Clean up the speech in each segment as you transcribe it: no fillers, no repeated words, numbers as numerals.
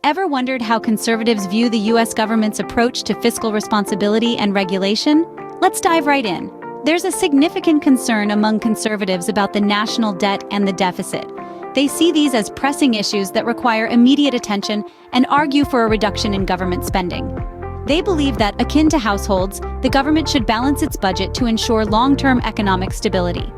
Ever wondered how conservatives view the U.S. government's approach to fiscal responsibility and regulation? Let's dive right in. There's a significant concern among conservatives about the national debt and the deficit. They see these as pressing issues that require immediate attention and argue for a reduction in government spending. They believe that, akin to households, the government should balance its budget to ensure long-term economic stability.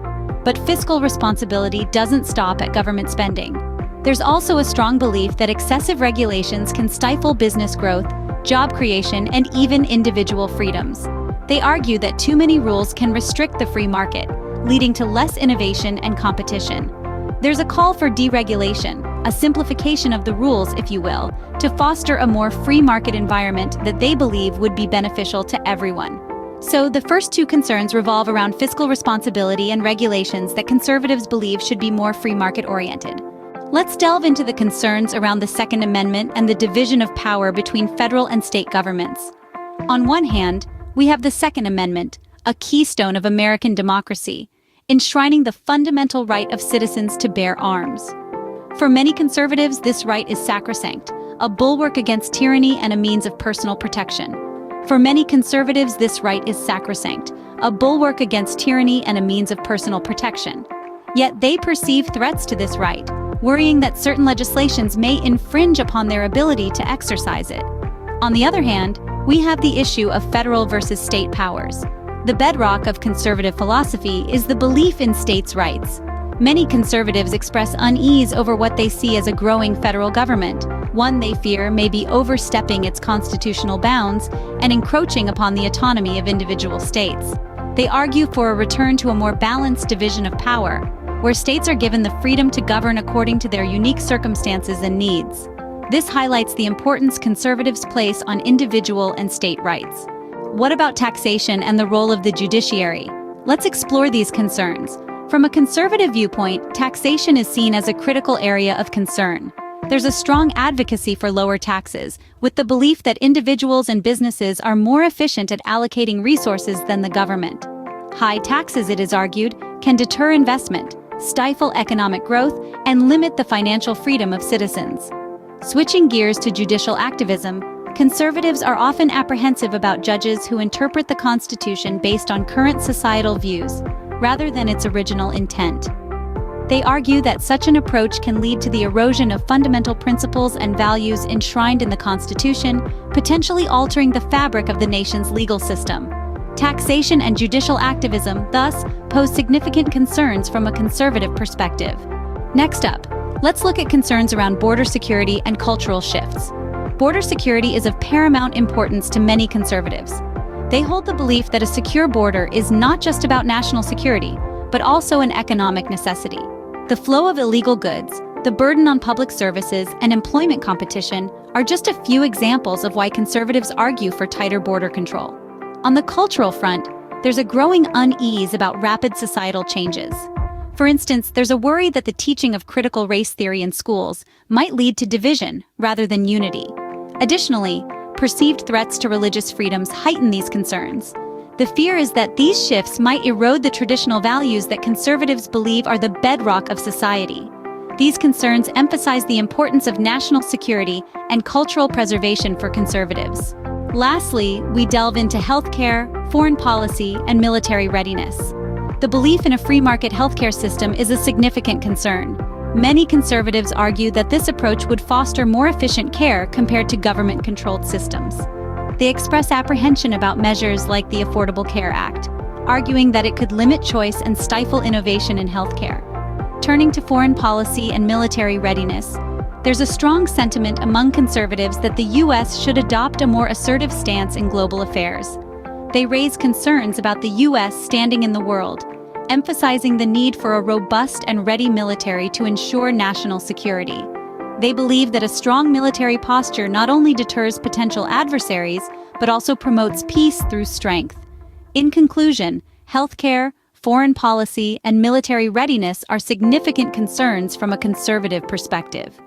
But fiscal responsibility doesn't stop at government spending. There's also a strong belief that excessive regulations can stifle business growth, job creation, and even individual freedoms. They argue that too many rules can restrict the free market, leading to less innovation and competition. There's a call for deregulation, a simplification of the rules, if you will, to foster a more free market environment that they believe would be beneficial to everyone. So the first two concerns revolve around fiscal responsibility and regulations that conservatives believe should be more free market-oriented. Let's delve into the concerns around the Second Amendment and the division of power between federal and state governments. On one hand, we have the Second Amendment, a keystone of American democracy, enshrining the fundamental right of citizens to bear arms. For many conservatives, this right is sacrosanct, a bulwark against tyranny and a means of personal protection. For many conservatives, this right is sacrosanct, a bulwark against tyranny and a means of personal protection. Yet they perceive threats to this right, worrying that certain legislations may infringe upon their ability to exercise it. On the other hand, we have the issue of federal versus state powers. The bedrock of conservative philosophy is the belief in states' rights. Many conservatives express unease over what they see as a growing federal government, one they fear may be overstepping its constitutional bounds and encroaching upon the autonomy of individual states. They argue for a return to a more balanced division of power, where states are given the freedom to govern according to their unique circumstances and needs. This highlights the importance conservatives place on individual and state rights. What about taxation and the role of the judiciary? Let's explore these concerns. From a conservative viewpoint, taxation is seen as a critical area of concern. There's a strong advocacy for lower taxes, with the belief that individuals and businesses are more efficient at allocating resources than the government. High taxes, it is argued, can deter investment, stifle economic growth, and limit the financial freedom of citizens. Switching gears to judicial activism, conservatives are often apprehensive about judges who interpret the Constitution based on current societal views, rather than its original intent. They argue that such an approach can lead to the erosion of fundamental principles and values enshrined in the Constitution, potentially altering the fabric of the nation's legal system. Taxation and judicial activism, thus, pose significant concerns from a conservative perspective. Next up, let's look at concerns around border security and cultural shifts. Border security is of paramount importance to many conservatives. They hold the belief that a secure border is not just about national security, but also an economic necessity. The flow of illegal goods, the burden on public services, and employment competition are just a few examples of why conservatives argue for tighter border control. On the cultural front, there's a growing unease about rapid societal changes. For instance, there's a worry that the teaching of critical race theory in schools might lead to division rather than unity. Additionally, perceived threats to religious freedoms heighten these concerns. The fear is that these shifts might erode the traditional values that conservatives believe are the bedrock of society. These concerns emphasize the importance of national security and cultural preservation for conservatives. Lastly, we delve into healthcare, foreign policy, and military readiness. The belief in a free market healthcare system is a significant concern. Many conservatives argue that this approach would foster more efficient care compared to government-controlled systems. They express apprehension about measures like the Affordable Care Act, arguing that it could limit choice and stifle innovation in healthcare. Turning to foreign policy and military readiness, there's a strong sentiment among conservatives that the U.S. should adopt a more assertive stance in global affairs. They raise concerns about the U.S. standing in the world, emphasizing the need for a robust and ready military to ensure national security. They believe that a strong military posture not only deters potential adversaries, but also promotes peace through strength. In conclusion, healthcare, foreign policy, and military readiness are significant concerns from a conservative perspective.